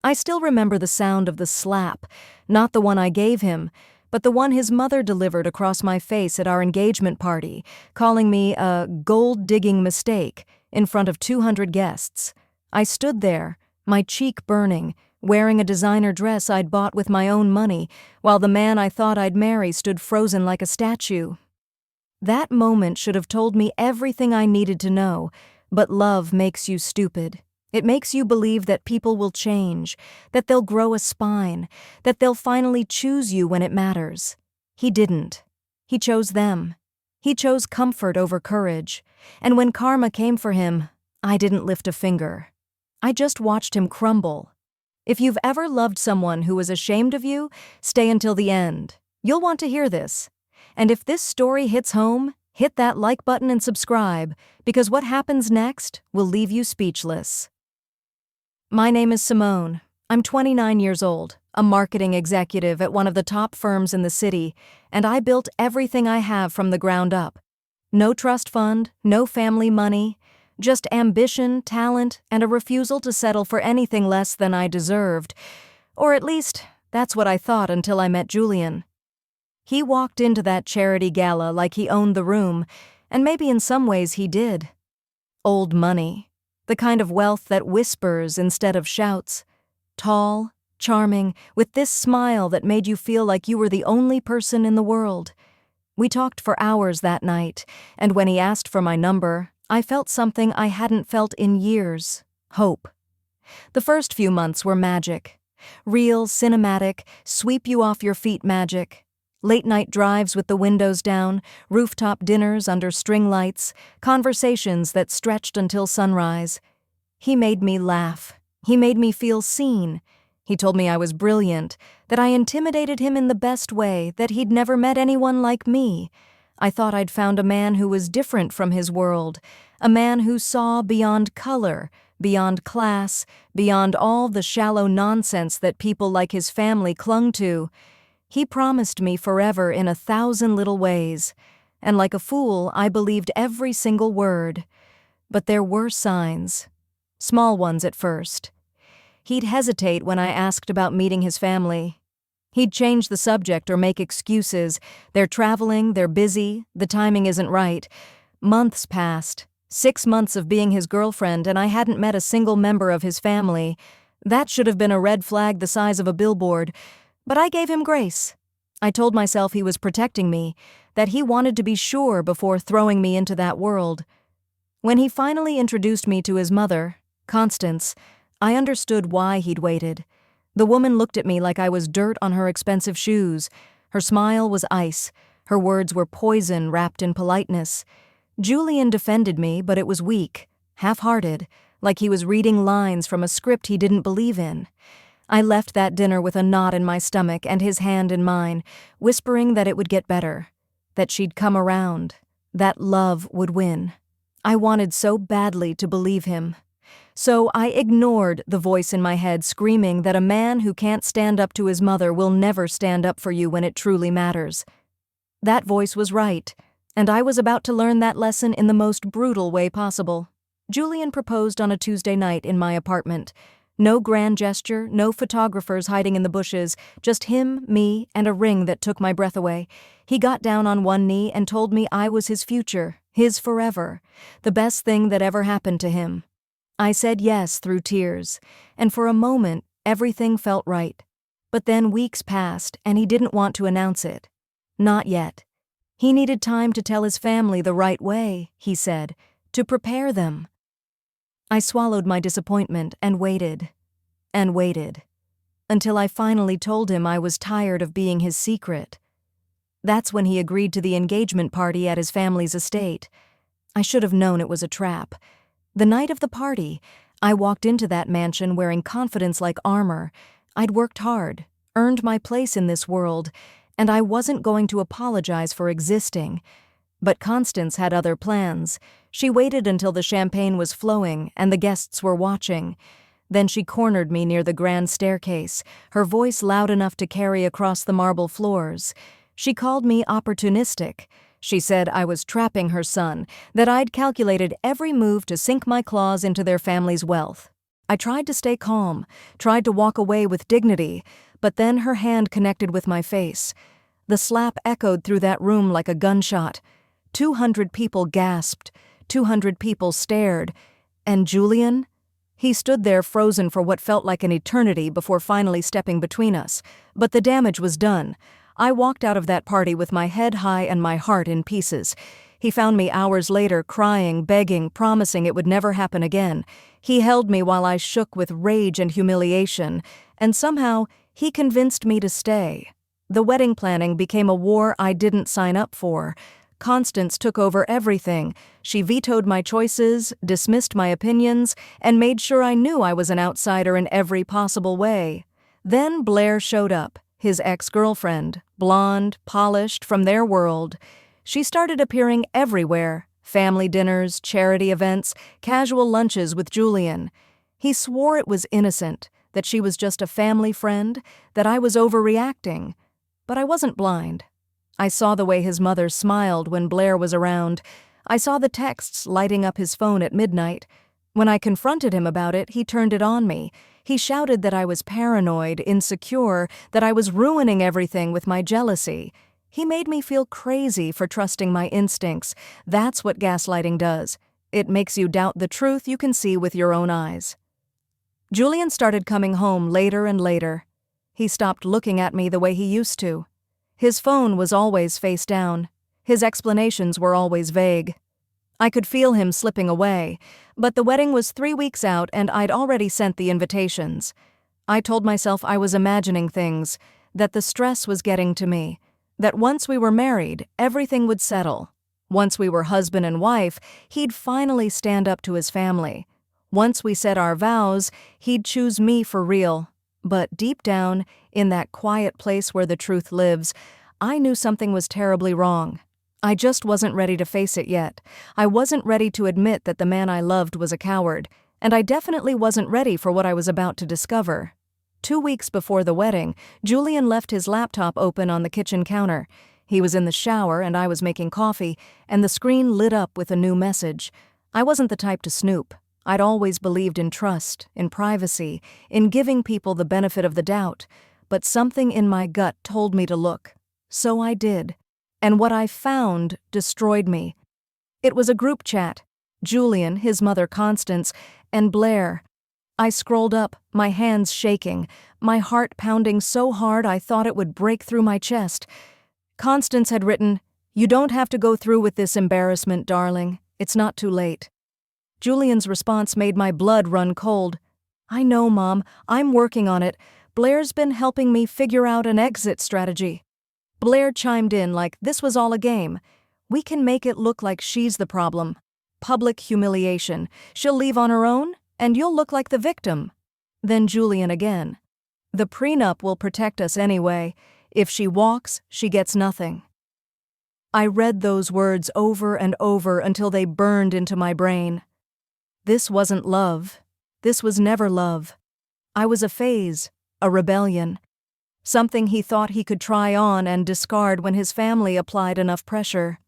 I still remember the sound of the slap, not the one I gave him, but the one his mother delivered across my face at our engagement party, calling me a gold-digging mistake in front of 200 guests. I stood there, my cheek burning, wearing a designer dress I'd bought with my own money, while the man I thought I'd marry stood frozen like a statue. That moment should have told me everything I needed to know, but love makes you stupid. It makes you believe that people will change, that they'll grow a spine, that they'll finally choose you when it matters. He didn't. He chose them. He chose comfort over courage. And when karma came for him, I didn't lift a finger. I just watched him crumble. If you've ever loved someone who was ashamed of you, stay until the end. You'll want to hear this. And if this story hits home, hit that like button and subscribe, because what happens next will leave you speechless. My name is Simone. I'm 29 years old, a marketing executive at one of the top firms in the city, and I built everything I have from the ground up. No trust fund, no family money, just ambition, talent, and a refusal to settle for anything less than I deserved. Or at least, that's what I thought until I met Julian. He walked into that charity gala like he owned the room, and maybe in some ways he did. Old money. The kind of wealth that whispers instead of shouts. Tall, charming, with this smile that made you feel like you were the only person in the world. We talked for hours that night, and when he asked for my number, I felt something I hadn't felt in years: hope. The first few months were magic. Real, cinematic, sweep you off your feet magic. Late-night drives with the windows down, rooftop dinners under string lights, conversations that stretched until sunrise. He made me laugh. He made me feel seen. He told me I was brilliant, that I intimidated him in the best way, that he'd never met anyone like me. I thought I'd found a man who was different from his world, a man who saw beyond color, beyond class, beyond all the shallow nonsense that people like his family clung to. He promised me forever in 1,000 little ways, and like a fool, I believed every single word. But there were signs. Small ones at first. He'd hesitate when I asked about meeting his family. He'd change the subject or make excuses. They're traveling, they're busy, the timing isn't right. Months passed. 6 months of being his girlfriend, and I hadn't met a single member of his family. That should have been a red flag the size of a billboard. But I gave him grace. I told myself he was protecting me, that he wanted to be sure before throwing me into that world. When he finally introduced me to his mother, Constance, I understood why he'd waited. The woman looked at me like I was dirt on her expensive shoes. Her smile was ice. Her words were poison wrapped in politeness. Julian defended me, but it was weak, half-hearted, like he was reading lines from a script he didn't believe in. I left that dinner with a knot in my stomach and his hand in mine, whispering that it would get better, that she'd come around, that love would win. I wanted so badly to believe him. So I ignored the voice in my head screaming that a man who can't stand up to his mother will never stand up for you when it truly matters. That voice was right, and I was about to learn that lesson in the most brutal way possible. Julian proposed on a Tuesday night in my apartment. No grand gesture, no photographers hiding in the bushes, just him, me, and a ring that took my breath away. He got down on one knee and told me I was his future, his forever, the best thing that ever happened to him. I said yes through tears, and for a moment, everything felt right. But then weeks passed, and he didn't want to announce it. Not yet. He needed time to tell his family the right way, he said, to prepare them. I swallowed my disappointment and waited, until I finally told him I was tired of being his secret. That's when he agreed to the engagement party at his family's estate. I should have known it was a trap. The night of the party, I walked into that mansion wearing confidence like armor. I'd worked hard, earned my place in this world, and I wasn't going to apologize for existing. But Constance had other plans. She waited until the champagne was flowing and the guests were watching. Then she cornered me near the grand staircase, her voice loud enough to carry across the marble floors. She called me opportunistic. She said I was trapping her son, that I'd calculated every move to sink my claws into their family's wealth. I tried to stay calm, tried to walk away with dignity, but then her hand connected with my face. The slap echoed through that room like a gunshot. 200 people gasped, 200 people stared, and Julian? He stood there frozen for what felt like an eternity before finally stepping between us. But the damage was done. I walked out of that party with my head high and my heart in pieces. He found me hours later, crying, begging, promising it would never happen again. He held me while I shook with rage and humiliation, and somehow he convinced me to stay. The wedding planning became a war I didn't sign up for. Constance took over everything. She vetoed my choices, dismissed my opinions, and made sure I knew I was an outsider in every possible way. Then Blair showed up, his ex-girlfriend, blonde, polished, from their world. She started appearing everywhere: family dinners, charity events, casual lunches with Julian. He swore it was innocent, that she was just a family friend, that I was overreacting. But I wasn't blind. I saw the way his mother smiled when Blair was around. I saw the texts lighting up his phone at midnight. When I confronted him about it, he turned it on me. He shouted that I was paranoid, insecure, that I was ruining everything with my jealousy. He made me feel crazy for trusting my instincts. That's what gaslighting does. It makes you doubt the truth you can see with your own eyes. Julian started coming home later and later. He stopped looking at me the way he used to. His phone was always face down. His explanations were always vague. I could feel him slipping away, but the wedding was 3 weeks out and I'd already sent the invitations. I told myself I was imagining things, that the stress was getting to me, that once we were married, everything would settle. Once we were husband and wife, he'd finally stand up to his family. Once we said our vows, he'd choose me for real. But deep down, in that quiet place where the truth lives, I knew something was terribly wrong. I just wasn't ready to face it yet. I wasn't ready to admit that the man I loved was a coward, and I definitely wasn't ready for what I was about to discover. 2 weeks before the wedding, Julian left his laptop open on the kitchen counter. He was in the shower and I was making coffee, and the screen lit up with a new message. I wasn't the type to snoop. I'd always believed in trust, in privacy, in giving people the benefit of the doubt, but something in my gut told me to look. So I did. And what I found destroyed me. It was a group chat. Julian, his mother Constance, and Blair. I scrolled up, my hands shaking, my heart pounding so hard I thought it would break through my chest. Constance had written, "You don't have to go through with this embarrassment, darling. It's not too late." Julian's response made my blood run cold. "I know, Mom. I'm working on it. Blair's been helping me figure out an exit strategy." Blair chimed in like this was all a game. "We can make it look like she's the problem. Public humiliation. She'll leave on her own, and you'll look like the victim." Then Julian again. "The prenup will protect us anyway. If she walks, she gets nothing." I read those words over and over until they burned into my brain. This wasn't love. This was never love. I was a phase, a rebellion. Something he thought he could try on and discard when his family applied enough pressure.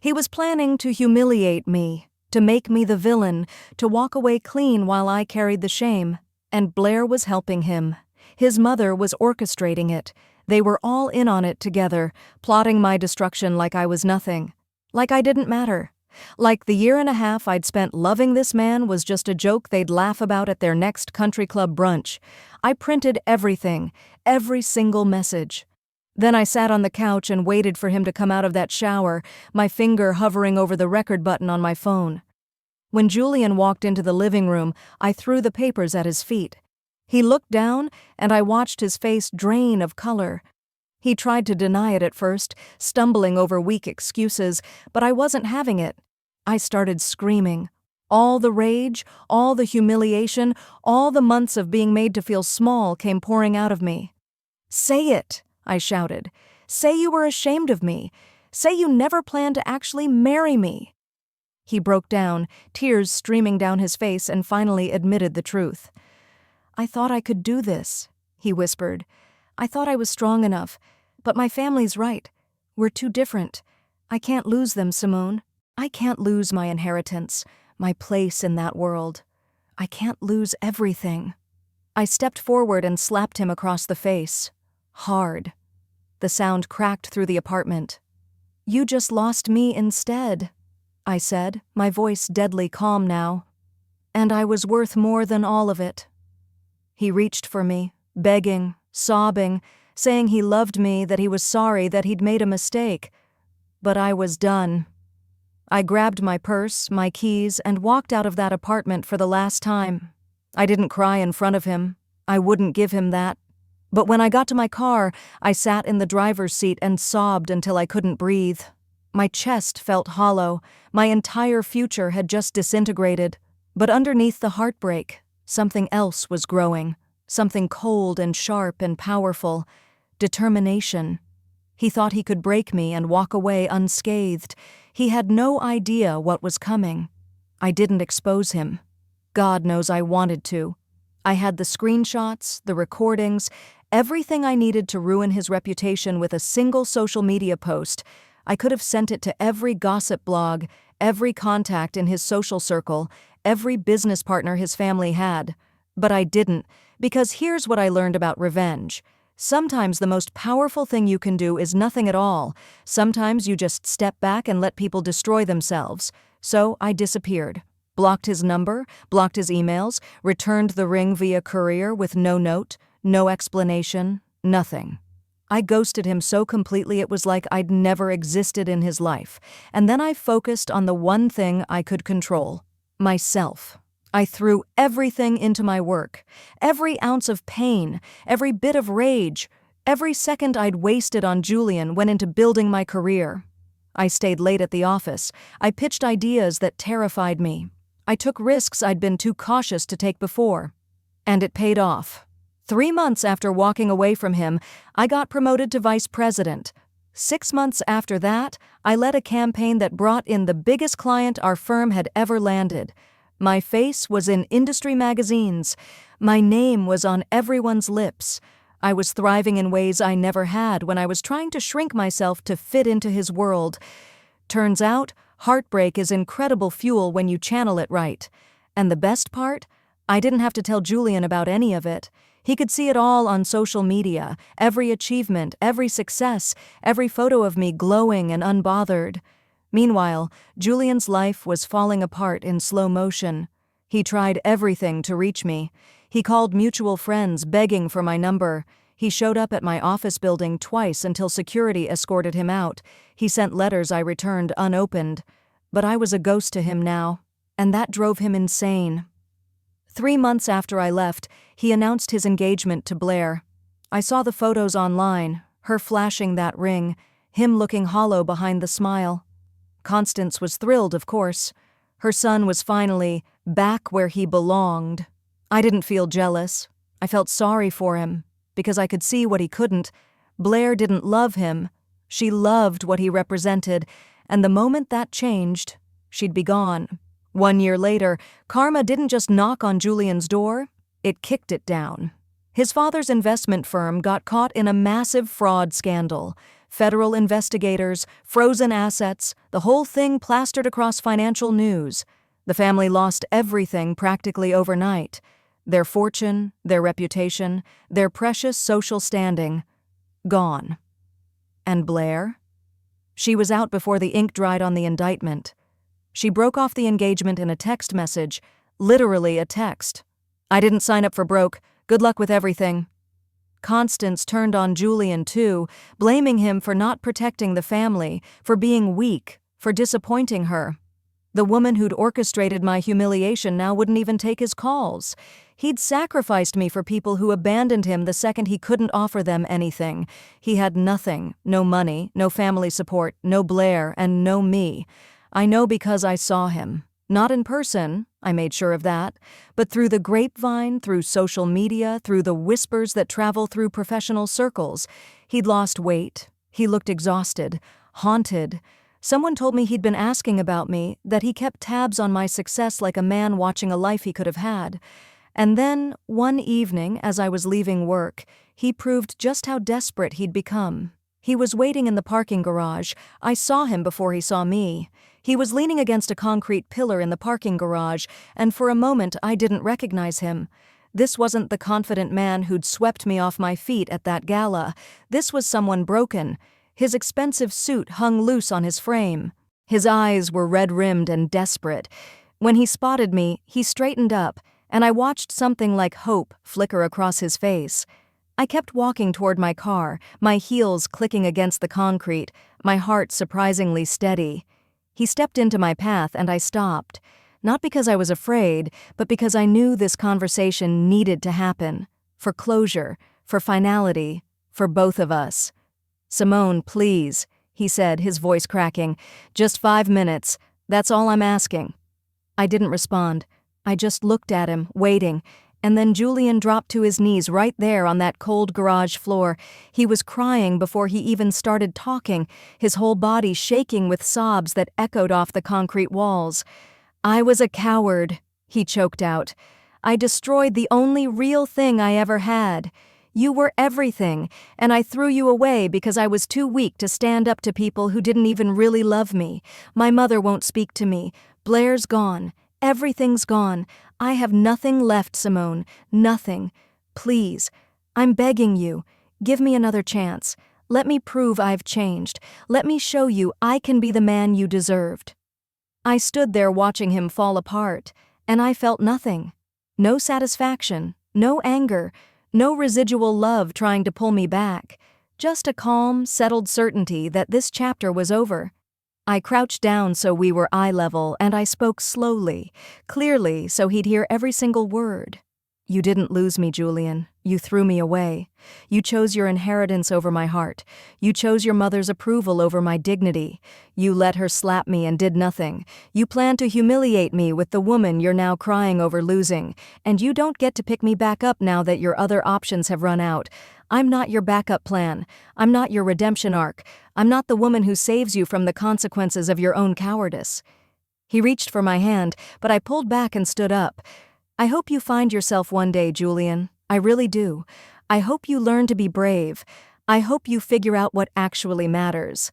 He was planning to humiliate me, to make me the villain, to walk away clean while I carried the shame. And Blair was helping him. His mother was orchestrating it. They were all in on it together, plotting my destruction like I was nothing. Like I didn't matter. Like the 1.5 years I'd spent loving this man was just a joke they'd laugh about at their next country club brunch. I printed everything, every single message. Then I sat on the couch and waited for him to come out of that shower, my finger hovering over the record button on my phone. When Julian walked into the living room, I threw the papers at his feet. He looked down, and I watched his face drain of color. He tried to deny it at first, stumbling over weak excuses, but I wasn't having it. I started screaming. All the rage, all the humiliation, all the months of being made to feel small came pouring out of me. "Say it," I shouted. "Say you were ashamed of me. Say you never planned to actually marry me." He broke down, tears streaming down his face, and finally admitted the truth. "I thought I could do this," he whispered. "I thought I was strong enough. But my family's right. We're too different. I can't lose them, Simone. I can't lose my inheritance, my place in that world. I can't lose everything. I stepped forward and slapped him across the face. Hard. The sound cracked through the apartment. You just lost me instead, I said, my voice deadly calm now. And I was worth more than all of it. He reached for me, begging, sobbing, saying he loved me, that he was sorry, that he'd made a mistake. But I was done. I grabbed my purse, my keys, and walked out of that apartment for the last time. I didn't cry in front of him. I wouldn't give him that. But when I got to my car, I sat in the driver's seat and sobbed until I couldn't breathe. My chest felt hollow. My entire future had just disintegrated. But underneath the heartbreak, something else was growing. Something cold and sharp and powerful. Determination. He thought he could break me and walk away unscathed. He had no idea what was coming. I didn't expose him. God knows I wanted to. I had the screenshots, the recordings, everything I needed to ruin his reputation with a single social media post. I could have sent it to every gossip blog, every contact in his social circle, every business partner his family had. But I didn't, because here's what I learned about revenge. Sometimes the most powerful thing you can do is nothing at all. Sometimes you just step back and let people destroy themselves. So I disappeared. Blocked his number, blocked his emails, returned the ring via courier with no note, no explanation, nothing. I ghosted him so completely it was like I'd never existed in his life. And then I focused on the one thing I could control: myself. I threw everything into my work. Every ounce of pain, every bit of rage, every second I'd wasted on Julian went into building my career. I stayed late at the office. I pitched ideas that terrified me. I took risks I'd been too cautious to take before. And it paid off. 3 months after walking away from him, I got promoted to vice president. 6 months after that, I led a campaign that brought in the biggest client our firm had ever landed. My face was in industry magazines. My name was on everyone's lips. I was thriving in ways I never had when I was trying to shrink myself to fit into his world. Turns out, heartbreak is incredible fuel when you channel it right. And the best part? I didn't have to tell Julian about any of it. He could see it all on social media, every achievement, every success, every photo of me glowing and unbothered. Meanwhile, Julian's life was falling apart in slow motion. He tried everything to reach me. He called mutual friends begging for my number. He showed up at my office building twice until security escorted him out. He sent letters I returned unopened. But I was a ghost to him now, and that drove him insane. 3 months after I left, he announced his engagement to Blair. I saw the photos online, her flashing that ring, him looking hollow behind the smile. Constance was thrilled, of course. Her son was finally back where he belonged. I didn't feel jealous. I felt sorry for him, because I could see what he couldn't. Blair didn't love him. She loved what he represented, and the moment that changed, she'd be gone. 1 year later, karma didn't just knock on Julian's door, it kicked it down. His father's investment firm got caught in a massive fraud scandal. Federal investigators, frozen assets, the whole thing plastered across financial news. The family lost everything practically overnight. Their fortune, their reputation, their precious social standing. Gone. And Blair? She was out before the ink dried on the indictment. She broke off the engagement in a text message, literally a text. I didn't sign up for broke. Good luck with everything. Constance turned on Julian too, blaming him for not protecting the family, for being weak, for disappointing her. The woman who'd orchestrated my humiliation now wouldn't even take his calls. He'd sacrificed me for people who abandoned him the second he couldn't offer them anything. He had nothing, no money, no family support, no Blair, and no me. I know because I saw him. Not in person, I made sure of that, but through the grapevine, through social media, through the whispers that travel through professional circles. He'd lost weight. He looked exhausted, haunted. Someone told me he'd been asking about me, that he kept tabs on my success like a man watching a life he could have had. And then, one evening, as I was leaving work, he proved just how desperate he'd become. He was waiting in the parking garage. I saw him before he saw me. He was leaning against a concrete pillar in the parking garage, and for a moment I didn't recognize him. This wasn't the confident man who'd swept me off my feet at that gala. This was someone broken. His expensive suit hung loose on his frame. His eyes were red-rimmed and desperate. When he spotted me, he straightened up, and I watched something like hope flicker across his face. I kept walking toward my car, my heels clicking against the concrete, my heart surprisingly steady. He stepped into my path and I stopped. Not because I was afraid, but because I knew this conversation needed to happen. For closure, for finality, for both of us. "Simone, please," he said, his voice cracking. "Just 5 minutes. That's all I'm asking." I didn't respond. I just looked at him, waiting, and then Julian dropped to his knees right there on that cold garage floor. He was crying before he even started talking, his whole body shaking with sobs that echoed off the concrete walls. "I was a coward," he choked out. "I destroyed the only real thing I ever had. You were everything, and I threw you away because I was too weak to stand up to people who didn't even really love me. My mother won't speak to me. Blair's gone. Everything's gone. I have nothing left, Simone. Nothing. Please, I'm begging you. Give me another chance. Let me prove I've changed. Let me show you I can be the man you deserved." I stood there watching him fall apart, and I felt nothing. No satisfaction, no anger, no residual love trying to pull me back. Just a calm, settled certainty that this chapter was over. I crouched down so we were eye level, and I spoke slowly, clearly so he'd hear every single word. "You didn't lose me, Julian. You threw me away. You chose your inheritance over my heart. You chose your mother's approval over my dignity. You let her slap me and did nothing. You planned to humiliate me with the woman you're now crying over losing, and you don't get to pick me back up now that your other options have run out. I'm not your backup plan. I'm not your redemption arc. I'm not the woman who saves you from the consequences of your own cowardice." He reached for my hand, but I pulled back and stood up. "I hope you find yourself one day, Julian. I really do. I hope you learn to be brave. I hope you figure out what actually matters.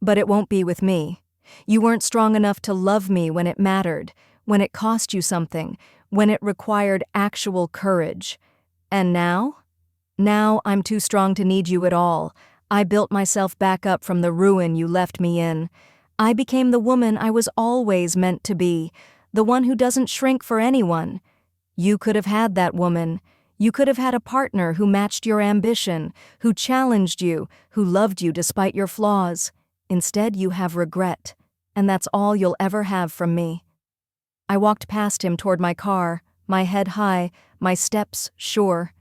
But it won't be with me. You weren't strong enough to love me when it mattered, when it cost you something, when it required actual courage. And now? Now I'm too strong to need you at all. I built myself back up from the ruin you left me in. I became the woman I was always meant to be, the one who doesn't shrink for anyone. You could have had that woman. You could have had a partner who matched your ambition, who challenged you, who loved you despite your flaws. Instead, you have regret, and that's all you'll ever have from me." I walked past him toward my car, my head high, my steps sure.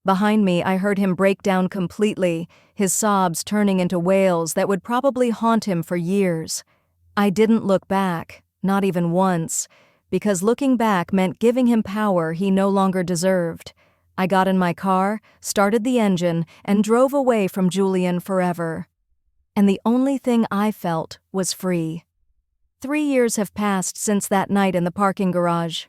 Behind me, I heard him break down completely, his sobs turning into wails that would probably haunt him for years. I didn't look back, not even once, because looking back meant giving him power he no longer deserved. I got in my car, started the engine, and drove away from Julian forever. And the only thing I felt was free. 3 years have passed since that night in the parking garage.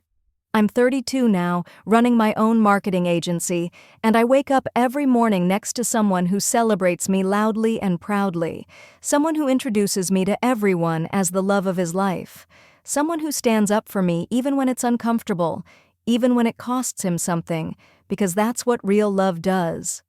I'm 32 now, running my own marketing agency, and I wake up every morning next to someone who celebrates me loudly and proudly, someone who introduces me to everyone as the love of his life, someone who stands up for me even when it's uncomfortable, even when it costs him something, because that's what real love does.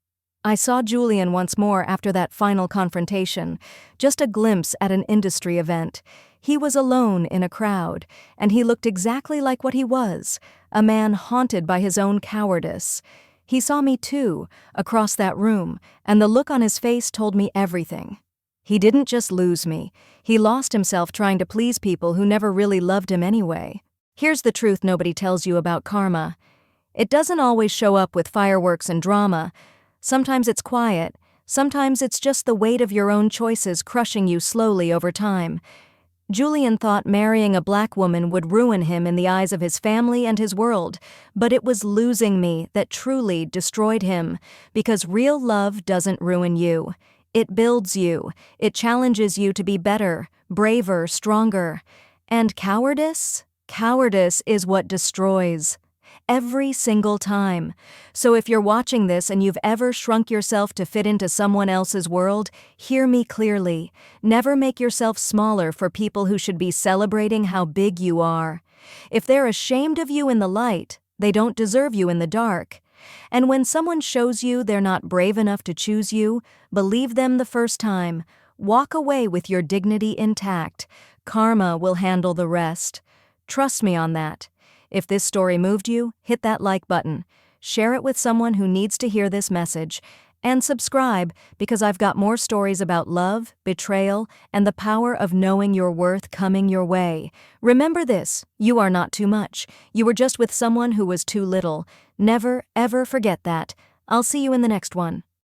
I saw Julian once more after that final confrontation, just a glimpse at an industry event. He was alone in a crowd, and he looked exactly like what he was, a man haunted by his own cowardice. He saw me too, across that room, and the look on his face told me everything. He didn't just lose me, he lost himself trying to please people who never really loved him anyway. Here's the truth nobody tells you about karma. It doesn't always show up with fireworks and drama. Sometimes it's quiet, sometimes it's just the weight of your own choices crushing you slowly over time. Julian thought marrying a black woman would ruin him in the eyes of his family and his world, but it was losing me that truly destroyed him, because real love doesn't ruin you. It builds you. It challenges you to be better, braver, stronger. And cowardice? Cowardice is what destroys. every single time. So if you're watching this and you've ever shrunk yourself to fit into someone else's world, hear me clearly. Never make yourself smaller for people who should be celebrating how big you are. If they're ashamed of you in the light, they don't deserve you in the dark. And when someone shows you they're not brave enough to choose you, believe them the first time. Walk away with your dignity intact. Karma will handle the rest. Trust me on that. If this story moved you, hit that like button. Share it with someone who needs to hear this message. And subscribe, because I've got more stories about love, betrayal, and the power of knowing your worth coming your way. Remember this: you are not too much. You were just with someone who was too little. Never, ever forget that. I'll see you in the next one.